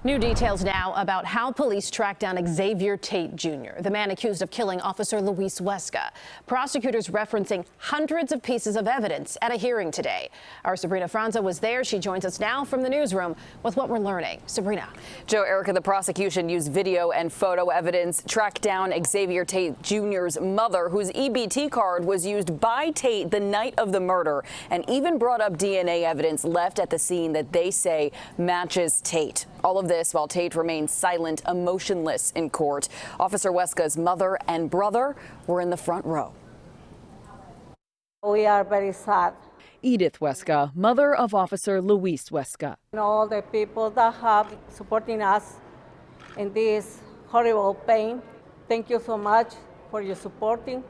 New details now about how police tracked down Xavier Tate Jr., the man accused of killing Officer Luis Huesca. Prosecutors referencing hundreds of pieces of evidence at a hearing today. Our Sabrina Franza was there. She joins us now from the newsroom with what we're learning. Sabrina. Joe, Erica, the prosecution used video and photo evidence, tracked down Xavier Tate Jr.'s mother, whose EBT card was used by Tate the night of the murder, and even brought up DNA evidence left at the scene that they say matches Tate. All of this while Tate remained silent, emotionless in court. Officer Huesca's mother and brother were in the front row. We are very sad. Edith Huesca, mother of Officer Luis Huesca. And all the people that have supporting us in this horrible pain. Thank you so much for your supporting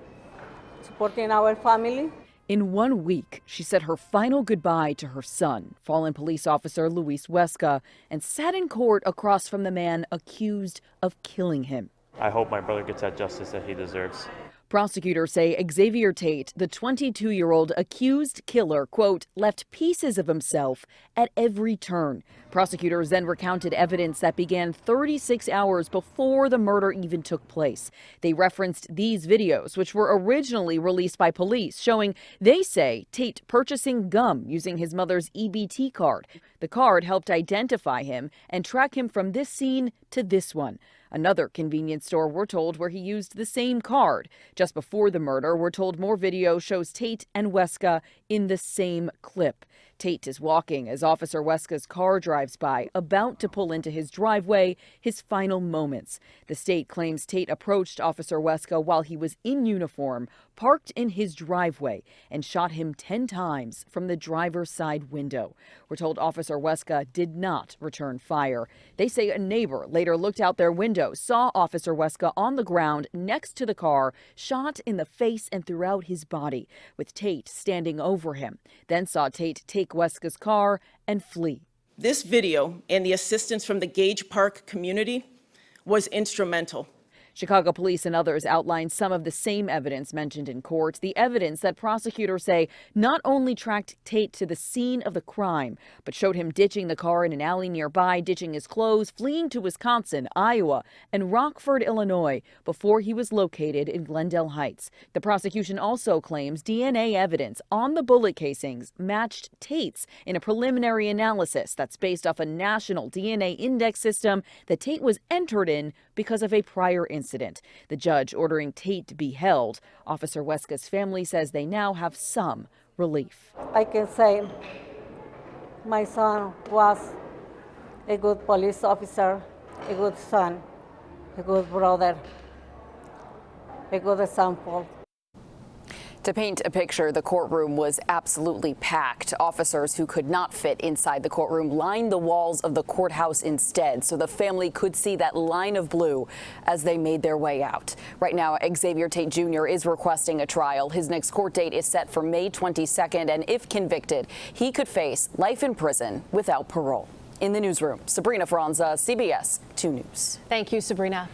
our family. In 1 week, she said her final goodbye to her son, fallen police officer Luis Huesca, and sat in court across from the man accused of killing him. I hope my brother gets that justice that he deserves. Prosecutors say Xavier Tate, the 22-year-old accused killer, quote, left pieces of himself at every turn. Prosecutors then recounted evidence that began 36 hours before the murder even took place. They referenced these videos, which were originally released by police, showing, they say, Tate purchasing gum using his mother's EBT card. The card helped identify him and track him from this scene to this one. Another convenience store, we're told, where he used the same card. Just before the murder, we're told more video shows Tate and Huesca in the same clip. Tate is walking as Officer Huesca's car drives by, about to pull into his driveway, his final moments. The state claims Tate approached Officer Huesca while he was in uniform, parked in his driveway, and shot him 10 times from the driver's side window. We're told Officer Huesca did not return fire. They say a neighbor later looked out their window, saw Officer Huesca on the ground next to the car, shot in the face and throughout his body, with Tate standing over him, then saw Tate take Huesca's car and flee. This video and the assistance from the Gage Park community was instrumental. Chicago police and others outlined some of the same evidence mentioned in court, the evidence that prosecutors say not only tracked Tate to the scene of the crime, but showed him ditching the car in an alley nearby, ditching his clothes, fleeing to Wisconsin, Iowa, and Rockford, Illinois, before he was located in Glendale Heights. The prosecution also claims DNA evidence on the bullet casings matched Tate's in a preliminary analysis that's based off a national DNA index system that Tate was entered in because of a prior incident. The judge ordering Tate to be held. Officer Huesca's family says they now have some relief. I can say my son was a good police officer, a good son, a good brother, a good example. To paint a picture, the courtroom was absolutely packed. Officers who could not fit inside the courtroom lined the walls of the courthouse instead, so the family could see that line of blue as they made their way out. Right now, Xavier Tate Jr. is requesting a trial. His next court date is set for May 22nd, and if convicted, he could face life in prison without parole. In the newsroom, Sabrina Franza, CBS 2 News. Thank you, Sabrina.